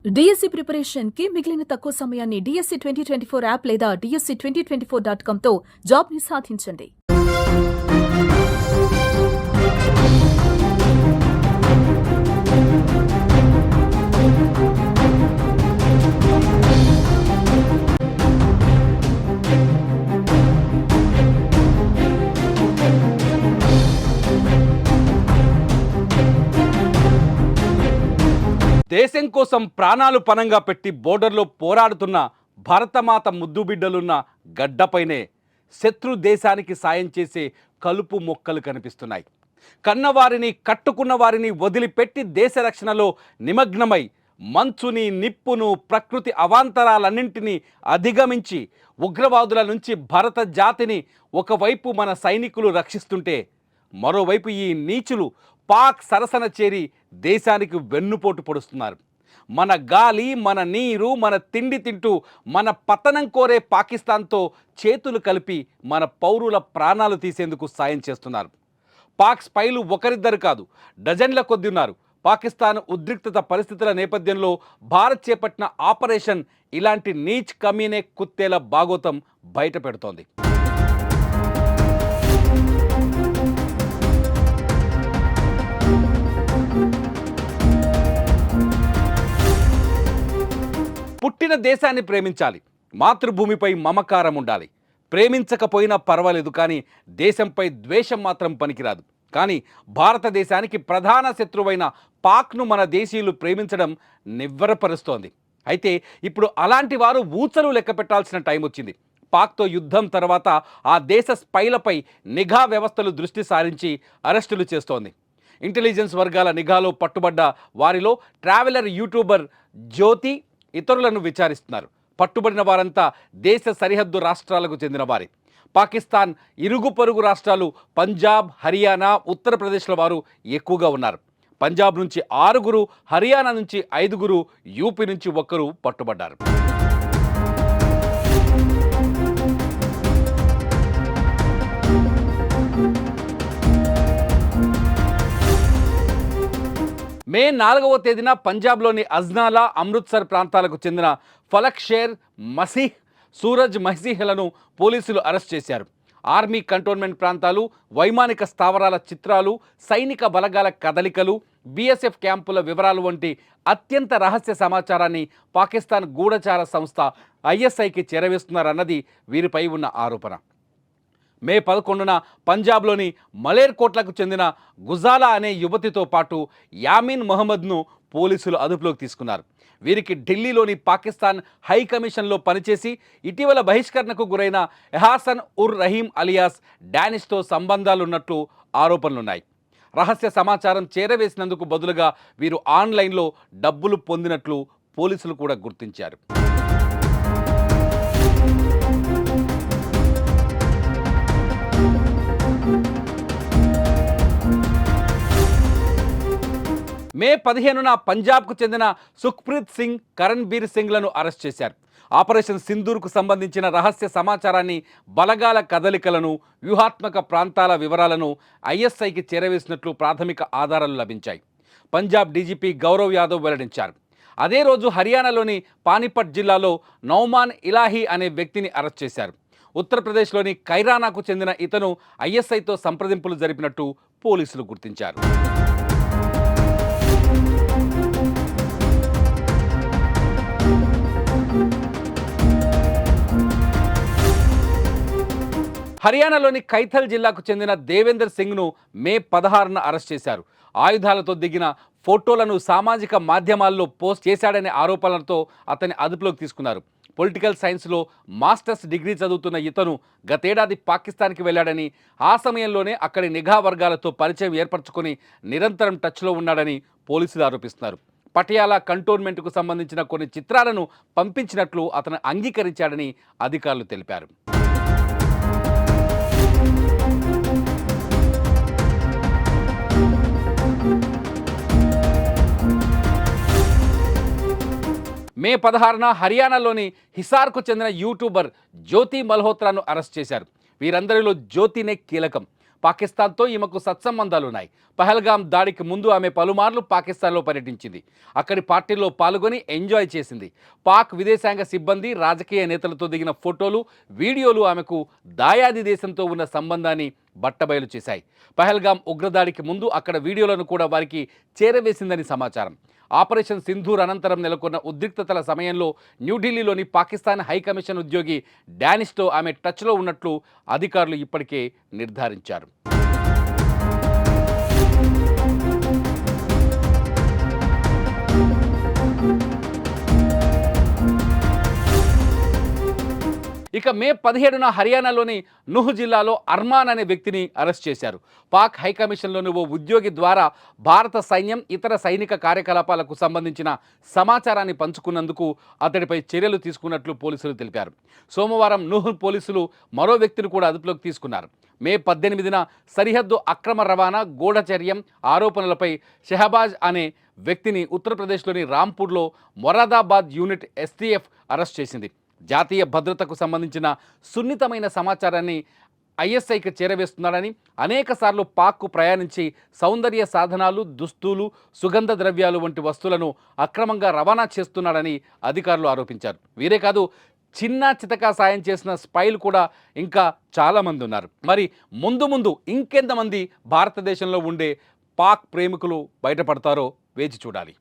DSC preparation కి మిగిలిన తక్కువ సమయాన్ని డిఎస్సి 2024 యాప్ లేదా DSC2024.com తో జాబ్ ని సాధించండి. దేశం కోసం ప్రాణాలు పణంగా పెట్టి బోర్డర్లో పోరాడుతున్న భరతమాత ముద్దుబిడ్డలున్న గడ్డపైనే శత్రు దేశానికి సాయం చేసే కలుపు మొక్కలు కనిపిస్తున్నాయి. కన్నవారిని కట్టుకున్న వారిని వదిలిపెట్టి దేశ రక్షణలో నిమగ్నమై మంచుని నిప్పును ప్రకృతి అవాంతరాలన్నింటినీ అధిగమించి ఉగ్రవాదుల నుంచి భరత జాతిని ఒకవైపు మన సైనికులు రక్షిస్తుంటే మరోవైపు ఈ నీచులు పాక్ సరసన చేరి దేశానికి వెన్నుపోటు పొడుస్తున్నారు. మన గాలి, మన నీరు, మన తిండి తింటూ మన పతనం కోరే పాకిస్తాన్తో చేతులు కలిపి మన పౌరుల ప్రాణాలు తీసేందుకు సాయం చేస్తున్నారు. పాక్ స్పైలు ఒకరిద్దరు కాదు, డజన్ల కొద్ది ఉన్నారు. పాకిస్తాన్ ఉద్రిక్తత పరిస్థితుల నేపథ్యంలో భారత్ చేపట్టిన ఆపరేషన్ ఇలాంటి నీచ్ కమీనే కుత్తేల బాగోతం బయట పెడుతోంది. పుట్టిన దేశాన్ని ప్రేమించాలి, మాతృభూమిపై మమకారం ఉండాలి. ప్రేమించకపోయినా పర్వాలేదు, కానీ దేశంపై ద్వేషం మాత్రం పనికిరాదు. కానీ భారతదేశానికి ప్రధాన శత్రువైన పాక్ను మన దేశీయులు ప్రేమించడం నివ్వెరపరుస్తోంది. అయితే ఇప్పుడు అలాంటి వారు ఊచలు లెక్క పెట్టాల్సిన టైం వచ్చింది. పాక్తో యుద్ధం తర్వాత ఆ దేశ స్పైలపై నిఘా వ్యవస్థలు దృష్టి సారించి అరెస్టులు చేస్తోంది. ఇంటెలిజెన్స్ వర్గాల నిఘాలో పట్టుబడ్డ వారిలో ట్రావెలర్ యూట్యూబర్ జ్యోతి ఇతరులను విచారిస్తున్నారు. పట్టుబడిన వారంతా దేశ సరిహద్దు రాష్ట్రాలకు చెందిన వారే. పాకిస్తాన్ ఇరుగు పొరుగు రాష్ట్రాలు పంజాబ్, హర్యానా, ఉత్తరప్రదేశ్ల వారు ఎక్కువగా ఉన్నారు. పంజాబ్ నుంచి 6, హర్యానా నుంచి 5, యూపీ నుంచి 1 పట్టుబడ్డారు. మే 4వ తేదీన పంజాబ్లోని అజ్నాలా, అమృత్సర్ ప్రాంతాలకు చెందిన ఫలక్ షేర్ మసీహ్, సూరజ్ మసీహ్లను పోలీసులు అరెస్ట్ చేశారు. ఆర్మీ కంటోన్మెంట్ ప్రాంతాలు, వైమానిక స్థావరాల చిత్రాలు, సైనిక బలగాల కదలికలు, బీఎస్ఎఫ్ క్యాంపుల వివరాలు వంటి అత్యంత రహస్య సమాచారాన్ని పాకిస్తాన్ గూఢచార సంస్థ ఐఎస్ఐకి చేరవేస్తున్నారన్నది వీరిపై ఉన్న ఆరోపణ. మే 11న పంజాబ్లోని మలేర్కోట్లకు చెందిన గుజాలా అనే యువతితో పాటు యామిన్ మహమ్మద్ను పోలీసులు అదుపులోకి తీసుకున్నారు. వీరికి ఢిల్లీలోని పాకిస్తాన్ హై కమిషన్లో పనిచేసి ఇటీవల బహిష్కరణకు గురైన ఎహాసన్ ఉర్ రహీం అలియాస్ డానిష్తో సంబంధాలున్నట్లు ఆరోపణలున్నాయి. రహస్య సమాచారం చేరవేసినందుకు బదులుగా వీరు ఆన్లైన్లో డబ్బులు పొందినట్లు పోలీసులు కూడా గుర్తించారు. మే 15న పంజాబ్కు చెందిన సుఖ్ప్రీత్ సింగ్, కరణ్బీర్ సింగ్లను అరెస్ట్ చేశారు. ఆపరేషన్ సింధూర్కు సంబంధించిన రహస్య సమాచారాన్ని, బలగాల కదలికలను, వ్యూహాత్మక ప్రాంతాల వివరాలను ఐఎస్ఐకి చేరవేసినట్లు ప్రాథమిక ఆధారాలు లభించాయి. పంజాబ్ డీజీపీ గౌరవ్ యాదవ్ వెల్లడించారు. అదే రోజు హర్యానాలోని పానిపట్ జిల్లాలో నౌమాన్ ఇలాహీ అనే వ్యక్తిని అరెస్ట్ చేశారు. ఉత్తరప్రదేశ్లోని కైరానాకు చెందిన ఇతను ఐఎస్ఐతో సంప్రదింపులు జరిపినట్టు పోలీసులు గుర్తించారు. హర్యానాలోని కైథల్ జిల్లాకు చెందిన దేవేందర్ సింగ్ను మే 16న అరెస్ట్ చేశారు. ఆయుధాలతో దిగిన ఫోటోలను సామాజిక మాధ్యమాల్లో పోస్ట్ చేశాడనే ఆరోపణలతో అతన్ని అదుపులోకి తీసుకున్నారు. పొలిటికల్ సైన్స్లో మాస్టర్స్ డిగ్రీ చదువుతున్న ఇతను గతేడాది పాకిస్తాన్కి వెళ్ళాడని, ఆ సమయంలోనే అక్కడి నిఘా వర్గాలతో పరిచయం ఏర్పరచుకొని నిరంతరం టచ్లో ఉన్నాడని పోలీసులు ఆరోపిస్తున్నారు. పటియాలా కంటోన్మెంట్కు సంబంధించిన కొన్ని చిత్రాలను పంపించినట్లు అతను అంగీకరించాడని అధికారులు తెలిపారు. మే 16న హర్యానాలోని హిసార్కు చెందిన యూట్యూబర్ జ్యోతి మల్హోత్రాను అరెస్ట్ చేశారు. వీరందరిలో జ్యోతినే కీలకం. పాకిస్తాన్తో ఈమెకు సత్సంబంధాలున్నాయి. పహల్గాం దాడికి ముందు ఆమె పలుమార్లు పాకిస్తాన్లో పర్యటించింది. అక్కడి పార్టీలో పాల్గొని ఎంజాయ్ చేసింది. పాక్ విదేశాంగ సిబ్బంది, రాజకీయ నేతలతో దిగిన ఫోటోలు, వీడియోలు ఆమెకు దాయాది దేశంతో ఉన్న సంబంధాన్ని బట్టబయలు చేశాయి. పహల్గాం ఉగ్రదాడికి ముందు అక్కడ వీడియోలను కూడా వారికి చేరవేసిందని సమాచారం. ఆపరేషన్ సింధూర్ అనంతరం నెలకొన్న ఉద్రిక్తతల సమయంలో న్యూఢిల్లీలోని పాకిస్తాన్ హైకమిషన్ ఉద్యోగి డానిష్తో ఆమె టచ్లో ఉన్నట్లు అధికారులు ఇప్పటికే నిర్ధారించారు. ఇక మే 17న హర్యానాలోని నుహ్ జిల్లాలో అర్మాన్ అనే వ్యక్తిని అరెస్ట్ చేశారు. పాక్ హైకమిషన్లోని ఓ ఉద్యోగి ద్వారా భారత సైన్యం, ఇతర సైనిక కార్యకలాపాలకు సంబంధించిన సమాచారాన్ని పంచుకున్నందుకు అతడిపై చర్యలు తీసుకున్నట్లు పోలీసులు తెలిపారు. సోమవారం నుహ్ పోలీసులు మరో వ్యక్తిని కూడా అదుపులోకి తీసుకున్నారు. మే 18న సరిహద్దు అక్రమ రవాణా, గూఢచర్యం ఆరోపణలపై షెహబాజ్ అనే వ్యక్తిని ఉత్తరప్రదేశ్లోని రాంపూర్లో మొరాదాబాద్ యూనిట్ ఎస్టీఎఫ్ అరెస్ట్ చేసింది. జాతీయ భద్రతకు సంబంధించిన సున్నితమైన సమాచారాన్ని ఐఎస్ఐకి చేరవేస్తున్నాడని, అనేకసార్లు పాక్కు ప్రయాణించి సౌందర్య సాధనాలు, దుస్తులు, సుగంధ ద్రవ్యాలు వంటి వస్తువులను అక్రమంగా రవాణా చేస్తున్నాడని అధికారులు ఆరోపించారు. వీరే కాదు, చిన్న చితకా సాయం చేసిన స్పైలు కూడా ఇంకా చాలామంది ఉన్నారు. మరి ముందు ఇంకెంతమంది భారతదేశంలో ఉండే పాక్ ప్రేమికులు బయటపడతారో వేచి చూడాలి.